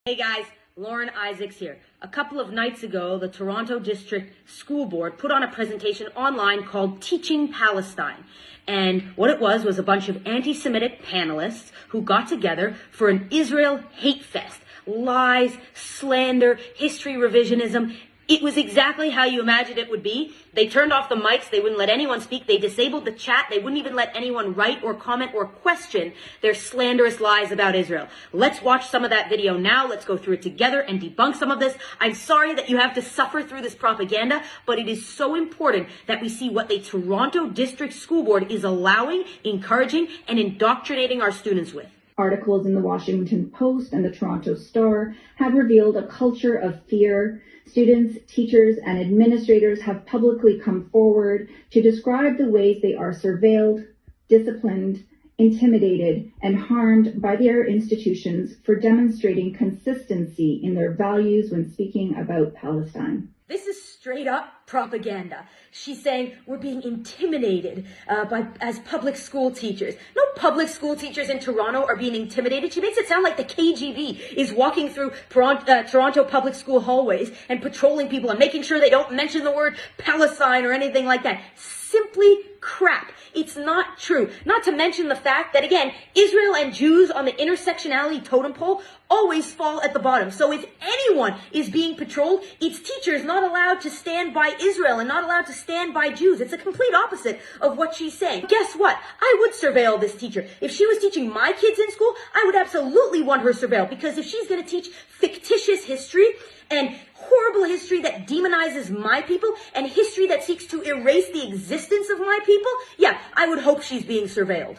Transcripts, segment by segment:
Hey guys, Lauren Isaacs here. A couple of nights ago, the Toronto District School Board put on a presentation online called Teaching Palestine. And what it was a bunch of anti-Semitic panelists who got together for an Israel hate fest. Lies, slander, history revisionism. It was exactly how you imagined it would be. They turned off the mics. They wouldn't let anyone speak. They disabled the chat. They wouldn't even let anyone write or comment or question their slanderous lies about Israel. Let's watch some of that video now. Let's go through it together and debunk some of this. I'm sorry that you have to suffer through this propaganda, but it is so important that we see what the Toronto District School Board is allowing, encouraging, and indoctrinating our students with. Articles in the Washington Post and the Toronto Star have revealed a culture of fear. Students, teachers, and administrators have publicly come forward to describe the ways they are surveilled, disciplined, intimidated, and harmed by their institutions for demonstrating consistency in their values when speaking about Palestine. This is straight up propaganda. She's saying we're being intimidated as public school teachers. No public school teachers in Toronto are being intimidated. She makes it sound like the KGB is walking through Toronto public school hallways and patrolling people and making sure they don't mention the word Palestine or anything like that. Simply crap. It's not true. Not to mention the fact that, again, Israel and Jews on the intersectionality totem pole always fall at the bottom. So if anyone is being patrolled, it's teachers not allowed to stand by Israel and not allowed to stand by Jews. It's a complete opposite of what she's saying. Guess what? I would surveil this teacher. If she was teaching my kids in school, I would absolutely want her surveilled, because if she's going to teach fictitious history and horrible history that demonizes my people and history that seeks to erase the existence of my people, yeah, I would hope she's being surveilled.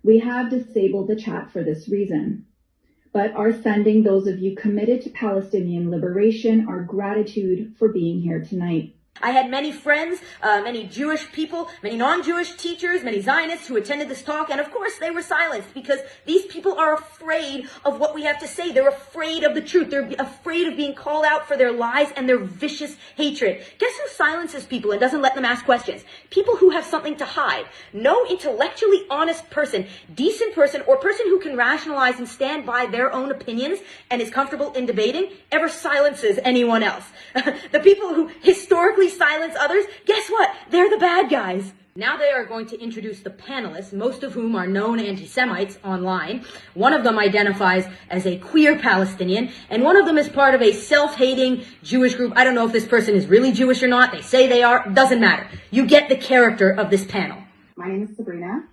We have disabled the chat for this reason, but are sending those of you committed to Palestinian liberation our gratitude for being here tonight. I had many friends, many Jewish people, many non-Jewish teachers, many Zionists who attended this talk, and of course they were silenced because these people are afraid of what we have to say. They're afraid of the truth. They're afraid of being called out for their lies and their vicious hatred. Guess who silences people and doesn't let them ask questions? People who have something to hide. No intellectually honest person, decent person, or person who can rationalize and stand by their own opinions and is comfortable in debating ever silences anyone else. The people who historically silence others, guess what? They're the bad guys. Now they are going to introduce the panelists, most of whom are known anti-Semites online. One of them identifies as a queer Palestinian, and one of them is part of a self-hating Jewish group. I don't know if this person is really Jewish or not. They say they are. Doesn't matter. You get the character of this panel. My name is Sabrina.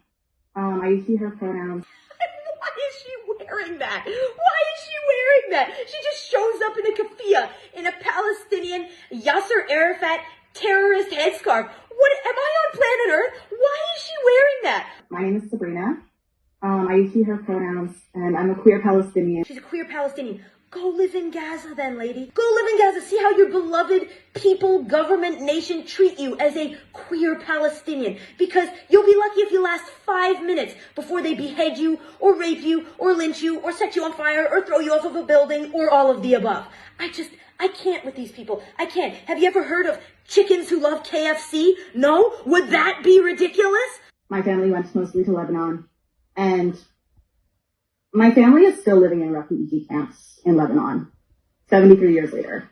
I use she, her pronouns. Why is she wearing that? Why is she wearing that? She just shows up in a keffiyeh, in a Palestinian Yasser Arafat terrorist headscarf. What, am I on planet Earth? Why is she wearing that? My name is Sabrina. I use she, her pronouns, and I'm a queer Palestinian. She's a queer Palestinian. Go live in Gaza then, lady. Go live in Gaza. See how your beloved people, government, nation treat you as a queer Palestinian. Because you'll be lucky if you last 5 minutes before they behead you, or rape you, or lynch you, or set you on fire, or throw you off of a building, or all of the above. I can't with these people. I can't. Have you ever heard of chickens who love KFC? No? Would that be ridiculous? My family went mostly to Lebanon, and my family is still living in refugee camps in Lebanon, 73 years later.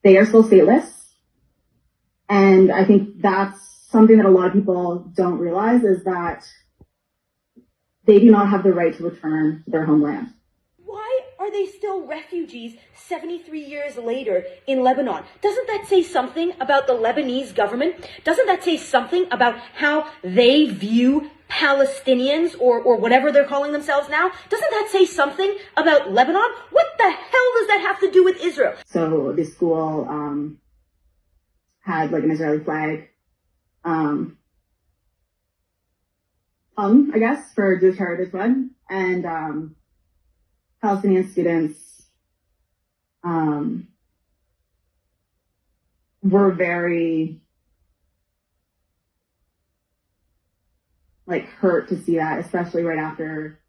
They are still stateless, and I think that's something that a lot of people don't realize, is that they do not have the right to return to their homeland. Why are they still refugees 73 years later in Lebanon? Doesn't that say something about the Lebanese government? Doesn't that say something about how they view Palestinians or whatever they're calling themselves now? Doesn't that say something about Lebanon? What the hell does that have to do with Israel? So the school had like an Israeli flag hung, I guess, for Jewish Heritage Month, and Palestinian students were very hurt to see that, especially right after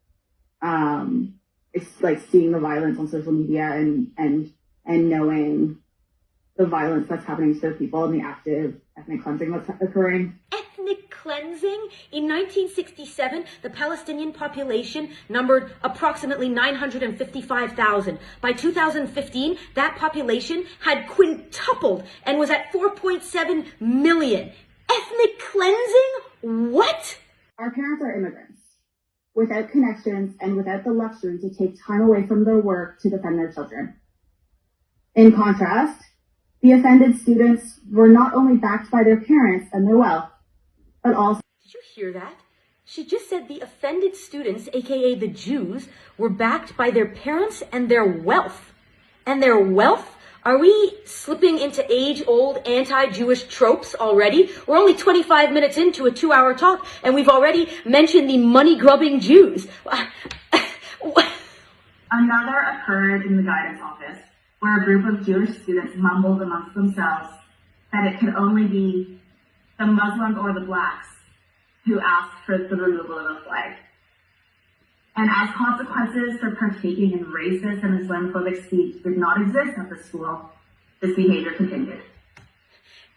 it's like seeing the violence on social media and knowing the violence that's happening to their people and the active ethnic cleansing that's occurring. Ethnic cleansing? In 1967, the Palestinian population numbered approximately 955,000. By 2015, that population had quintupled and was at 4.7 million. Ethnic cleansing? What? Our parents are immigrants without connections and without the luxury to take time away from their work to defend their children. In contrast, the offended students were not only backed by their parents and their wealth, but also... Did you hear that? She just said the offended students, aka the Jews, were backed by their parents and their wealth. And their wealth? Are we slipping into age-old anti-Jewish tropes already? We're only 25 minutes into a 2-hour talk, and we've already mentioned the money-grubbing Jews. Another occurred in the guidance office, where a group of Jewish students mumbled amongst themselves that it could only be the Muslims or the blacks who asked for the removal of a flag. And as consequences for partaking in racist and Islamophobic speech did not exist at the school, this behavior continued.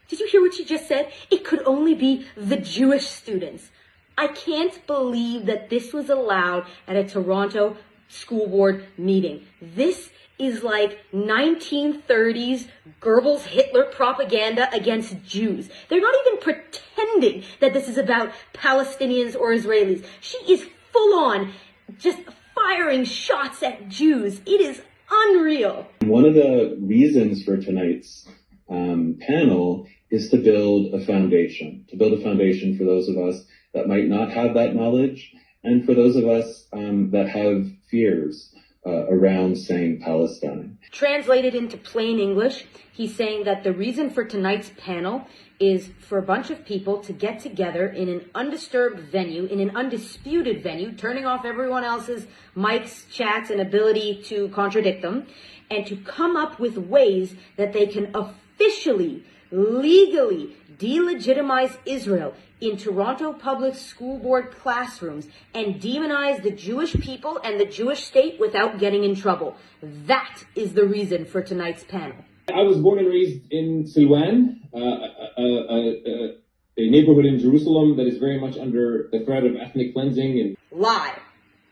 Did you hear what she just said? It could only be the Jewish students. I can't believe that this was allowed at a Toronto school board meeting. This is like 1930s Goebbels Hitler propaganda against Jews. They're not even pretending that this is about Palestinians or Israelis. She is full on just firing shots at Jews. It is unreal. One of the reasons for tonight's panel is to build a foundation for those of us that might not have that knowledge, and for those of us that have fears around saying Palestine. Translated into plain English, he's saying that the reason for tonight's panel is for a bunch of people to get together in an undisturbed venue, in an undisputed venue, turning off everyone else's mics, chats, and ability to contradict them, and to come up with ways that they can officially, legally delegitimize Israel in Toronto Public School Board classrooms and demonize the Jewish people and the Jewish state without getting in trouble. That is the reason for tonight's panel. I was born and raised in Silwan, a neighborhood in Jerusalem that is very much under the threat of ethnic cleansing. And lie.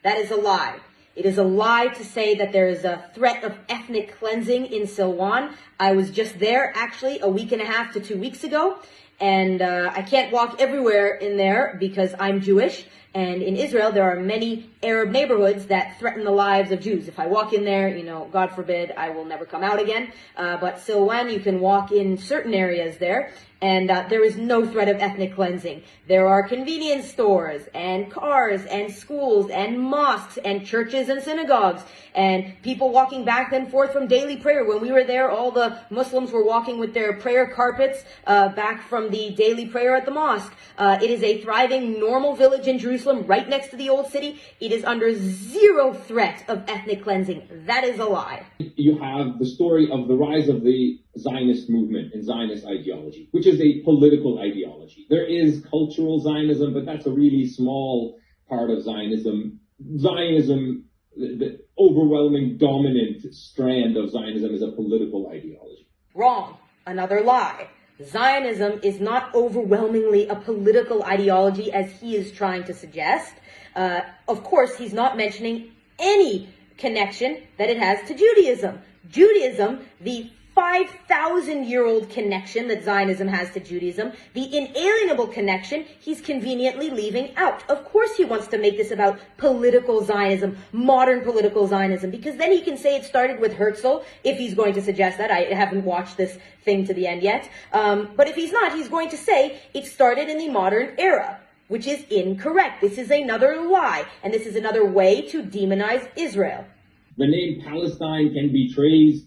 That is a lie. It is a lie to say that there is a threat of ethnic cleansing in Silwan. I was just there actually a week and a half to 2 weeks ago. And I can't walk everywhere in there because I'm Jewish. And in Israel, there are many Arab neighborhoods that threaten the lives of Jews. If I walk in there, God forbid, I will never come out again. But Silwan, you can walk in certain areas there. And there is no threat of ethnic cleansing. There are convenience stores and cars and schools and mosques and churches and synagogues and people walking back and forth from daily prayer. When we were there, all the Muslims were walking with their prayer carpets back from the daily prayer at the mosque. It is a thriving, normal village in Jerusalem right next to the old city. It is under zero threat of ethnic cleansing. That is a lie. you have the story of the rise of the Zionist movement and Zionist ideology, which is a political ideology. There is cultural Zionism, but that's a really small part of Zionism. Zionism, the overwhelming dominant strand of Zionism, is a political ideology. Wrong. Another lie. Zionism is not overwhelmingly a political ideology as he is trying to suggest. Of course, he's not mentioning any connection that it has to Judaism. Judaism, the 5,000-year-old connection that Zionism has to Judaism, the inalienable connection, he's conveniently leaving out. Of course he wants to make this about political Zionism, modern political Zionism, because then he can say it started with Herzl, if he's going to suggest that. I haven't watched this thing to the end yet. But if he's not, he's going to say it started in the modern era, which is incorrect. This is another lie, and this is another way to demonize Israel. The name Palestine can be traced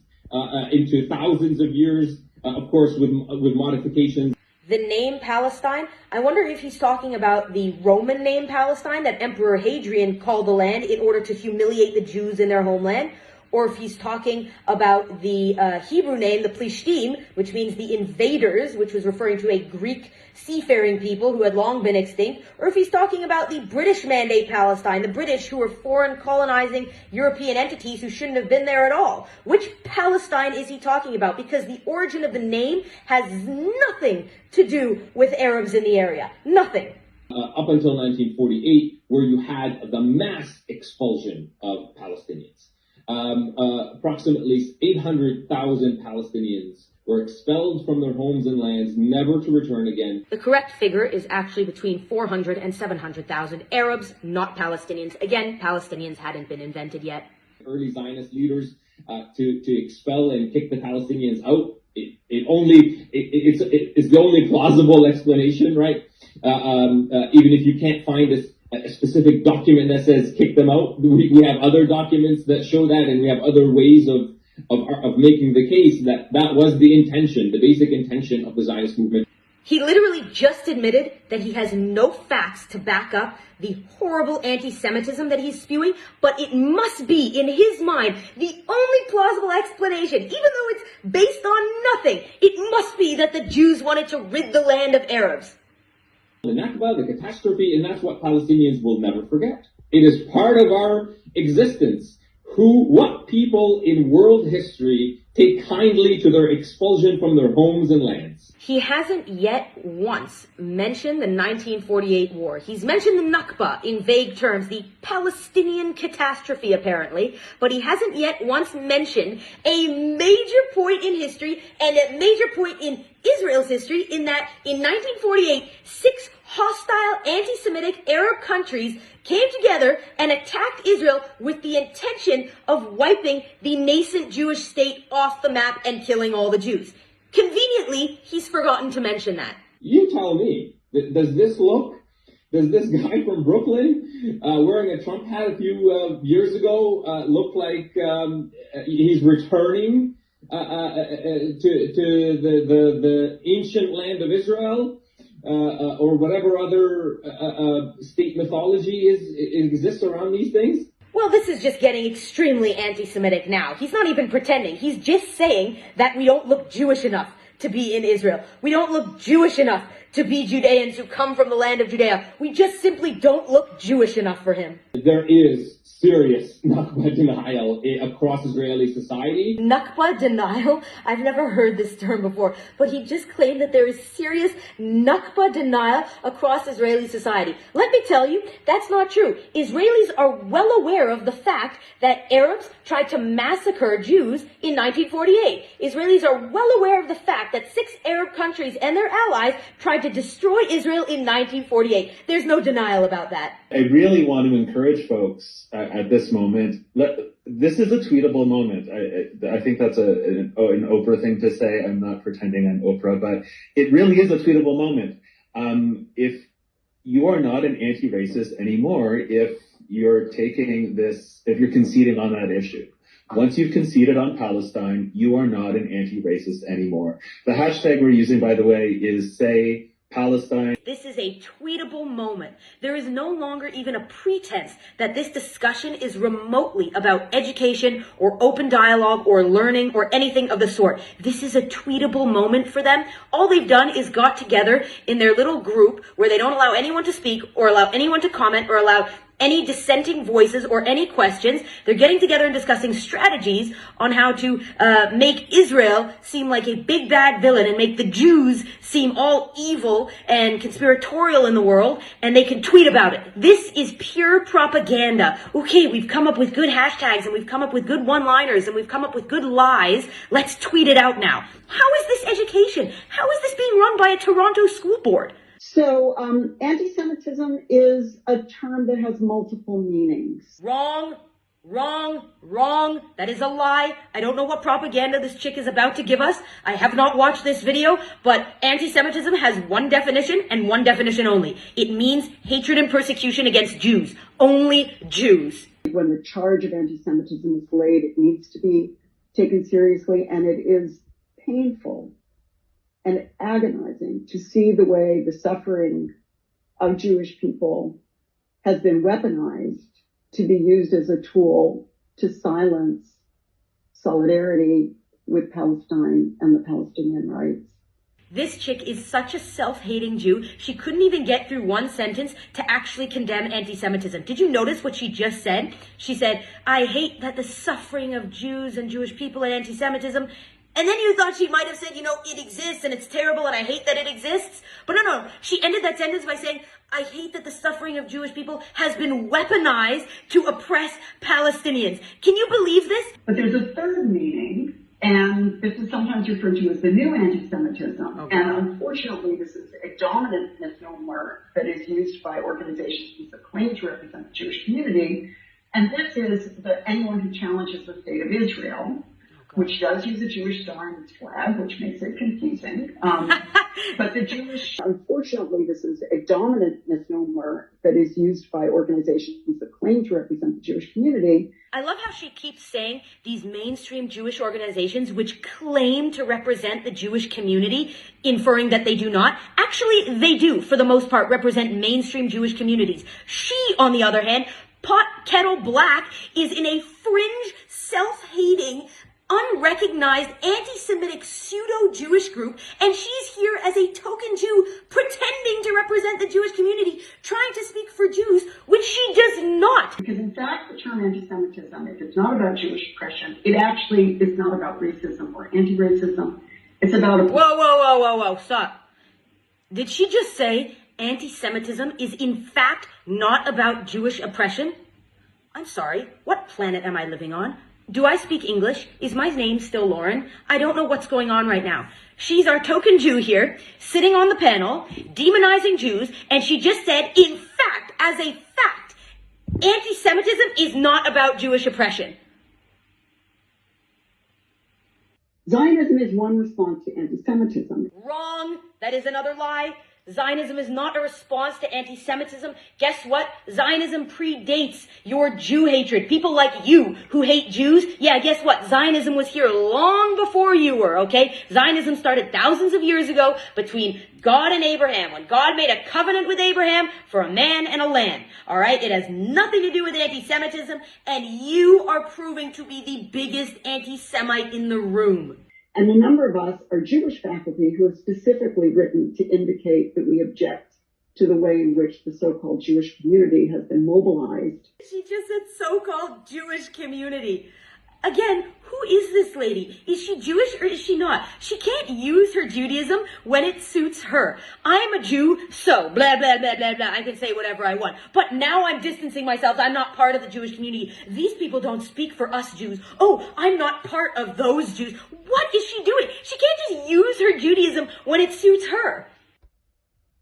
into thousands of years, of course, with modifications. The name Palestine, I wonder if he's talking about the Roman name Palestine that Emperor Hadrian called the land in order to humiliate the Jews in their homeland, or if he's talking about the Hebrew name, the Plishtim, which means the invaders, which was referring to a Greek seafaring people who had long been extinct, or if he's talking about the British Mandate Palestine, the British who were foreign colonizing European entities who shouldn't have been there at all. Which Palestine is he talking about? Because the origin of the name has nothing to do with Arabs in the area. Nothing. Up until 1948, where you had the mass expulsion of Palestinians. Approximately 800,000 Palestinians were expelled from their homes and lands, never to return again. The correct figure is actually between 400 and 700,000 Arabs, not Palestinians. Again, Palestinians hadn't been invented yet. Early Zionist leaders to expel and kick the Palestinians out. It's the only plausible explanation, right? Even if you can't find a specific document that says kick them out, we have other documents that show that, and we have other ways of making the case that that was the intention, the basic intention of the Zionist movement. He literally just admitted that he has no facts to back up the horrible anti-Semitism that he's spewing, but it must be, in his mind, the only plausible explanation, even though it's based on nothing. It must be that the Jews wanted to rid the land of Arabs. The Nakba, the catastrophe, and that's what Palestinians will never forget. It is part of our existence. What people in world history take kindly to their expulsion from their homes and lands? He hasn't yet once mentioned the 1948 war. He's mentioned the Nakba in vague terms, the Palestinian catastrophe apparently, but he hasn't yet once mentioned a major point in history and a major point in Israel's history, in that in 1948, 6 hostile anti-Semitic Arab countries came together and attacked Israel with the intention of wiping the nascent Jewish state off the map and killing all the Jews. Conveniently, he's forgotten to mention that. You tell me, does this guy from Brooklyn, wearing a Trump hat a few years ago, look like he's returning to the ancient land of Israel? Or whatever other state mythology exists around these things? Well, this is just getting extremely anti-Semitic now. He's not even pretending. He's just saying that we don't look Jewish enough to be in Israel. We don't look Jewish enough to be Judeans who come from the land of Judea. We just simply don't look Jewish enough for him. There is serious Nakba denial across Israeli society. Nakba denial? I've never heard this term before, but he just claimed that there is serious Nakba denial across Israeli society. Let me tell you, that's not true. Israelis are well aware of the fact that Arabs tried to massacre Jews in 1948. Israelis are well aware of the fact that 6 Arab countries and their allies tried to destroy Israel in 1948. There's no denial about that. I really want to encourage folks at this moment. This is a tweetable moment. I think that's an Oprah thing to say. I'm not pretending I'm Oprah, but it really is a tweetable moment. If you are not an anti-racist anymore, if you're conceding on that issue. Once you've conceded on Palestine, you are not an anti-racist anymore. The hashtag we're using, by the way, is Say Palestine. This is a tweetable moment. There is no longer even a pretense that this discussion is remotely about education or open dialogue or learning or anything of the sort. This is a tweetable moment for them. All they've done is got together in their little group where they don't allow anyone to speak or allow anyone to comment or allow any dissenting voices or any questions. They're getting together and discussing strategies on how to make Israel seem like a big bad villain and make the Jews seem all evil and conspiratorial in the world, and they can tweet about it. This is pure propaganda. Okay, we've come up with good hashtags and we've come up with good one-liners and we've come up with good lies. Let's tweet it out now. How is this education? How is this being run by a Toronto school board? So anti-Semitism is a term that has multiple meanings. Wrong. That is a lie. I don't know what propaganda this chick is about to give us. I have not watched this video, but anti-Semitism has one definition and one definition only. It means hatred and persecution against Jews. Only Jews. When the charge of anti-Semitism is laid, it needs to be taken seriously, and it is painful and agonizing to see the way the suffering of Jewish people has been weaponized to be used as a tool to silence solidarity with Palestine and the Palestinian rights. This chick is such a self-hating Jew, she couldn't even get through one sentence to actually condemn anti-Semitism. Did you notice what she just said? She said, I hate that the suffering of Jews and Jewish people and anti-Semitism. And then you thought she might have said, it exists and it's terrible and I hate that it exists. But no, she ended that sentence by saying, I hate that the suffering of Jewish people has been weaponized to oppress Palestinians. Can you believe this? But there's a third meaning, and this is sometimes referred to as the new anti-Semitism. Okay. And unfortunately, this is a dominant misnomer that is used by organizations that claim to represent the Jewish community. And this is that anyone who challenges the state of Israel, which does use a Jewish star in its flag, which makes it confusing. But unfortunately, this is a dominant misnomer that is used by organizations that claim to represent the Jewish community. I love how she keeps saying these mainstream Jewish organizations which claim to represent the Jewish community, inferring that they do not. Actually, they do, for the most part, represent mainstream Jewish communities. She, on the other hand, pot kettle black, is in a fringe, self-hating, unrecognized anti-Semitic pseudo-Jewish group, and she's here as a token Jew pretending to represent the Jewish community, trying to speak for Jews, which she does not. Because in fact, the term anti-Semitism, if it's not about Jewish oppression, it actually is not about racism or anti-racism. It's about Whoa, stop. Did she just say anti-Semitism is in fact not about Jewish oppression? I'm sorry, what planet am I living on? Do I speak English? Is my name still Lauren? I don't know what's going on right now. She's our token Jew here, sitting on the panel, demonizing Jews, and she just said, in fact, as a fact, anti-Semitism is not about Jewish oppression. Zionism is one response to anti-Semitism. Wrong. That is another lie. Zionism is not a response to anti-Semitism. Guess what? Zionism predates your Jew hatred. People like you who hate Jews, yeah, guess what? Zionism was here long before you were, okay? Zionism started thousands of years ago between God and Abraham, when God made a covenant with Abraham for a man and a land, all right? It has nothing to do with anti-Semitism, and you are proving to be the biggest anti-Semite in the room. And a number of us are Jewish faculty who have specifically written to indicate that we object to the way in which the so-called Jewish community has been mobilized. She just said so-called Jewish community. Again, who is this lady? Is she Jewish or is she not? She can't use her Judaism when it suits her. I'm a Jew, so blah, blah, blah, blah, blah. I can say whatever I want. But now I'm distancing myself. I'm not part of the Jewish community. These people don't speak for us Jews. Oh, I'm not part of those Jews. What is she doing? She can't just use her Judaism when it suits her.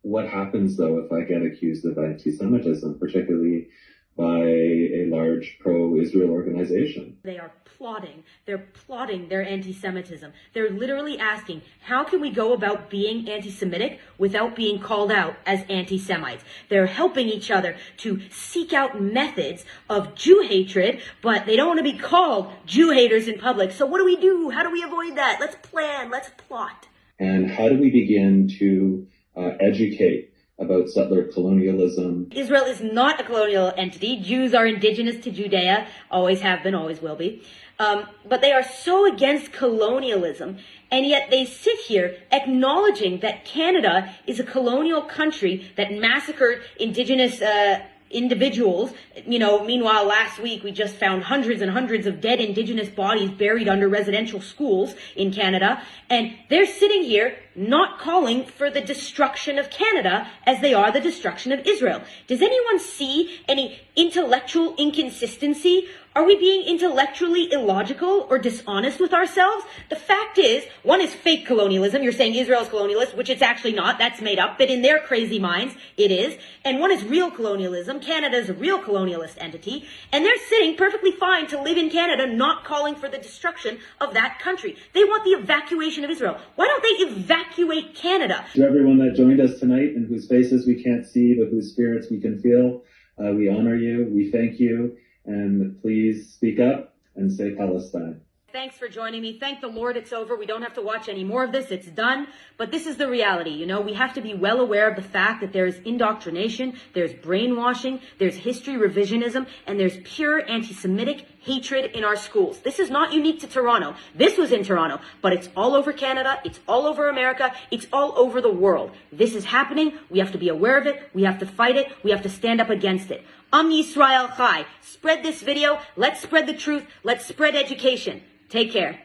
What happens, though, if I get accused of anti-Semitism, particularly by a large pro-Israel organization? They are plotting. They're plotting their anti-Semitism. They're literally asking, how can we go about being anti-Semitic without being called out as anti-Semites? They're helping each other to seek out methods of Jew hatred, but they don't want to be called Jew haters in public. So what do? How do we avoid that? Let's plan. Let's plot. And how do we begin to educate about settler colonialism? Israel is not a colonial entity. Jews are indigenous to Judea, always have been, always will be. But they are so against colonialism, and yet they sit here acknowledging that Canada is a colonial country that massacred indigenous individuals. Meanwhile, last week we just found hundreds and hundreds of dead indigenous bodies buried under residential schools in Canada, and they're sitting here not calling for the destruction of Canada as they are the destruction of Israel. Does anyone see any intellectual inconsistency? Are we being intellectually illogical or dishonest with ourselves? The fact is, one is fake colonialism. You're saying Israel is colonialist, which it's actually not. That's made up. But in their crazy minds, it is. And one is real colonialism. Canada is a real colonialist entity. And they're sitting perfectly fine to live in Canada, not calling for the destruction of that country. They want the evacuation of Israel. Why don't they evacuate Canada? To everyone that joined us tonight and whose faces we can't see, but whose spirits we can feel, we honor you. We thank you. And please speak up and say Palestine. Thanks for joining me. Thank the Lord it's over. We don't have to watch any more of this. It's done. But this is the reality. We have to be well aware of the fact that there's indoctrination, there's brainwashing, there's history revisionism, and there's pure anti-Semitic hatred in our schools. This is not unique to Toronto. This was in Toronto, but it's all over Canada. It's all over America. It's all over the world. This is happening. We have to be aware of it. We have to fight it. We have to stand up against it. Am Yisrael Chai. Spread this video. Let's spread the truth. Let's spread education. Take care.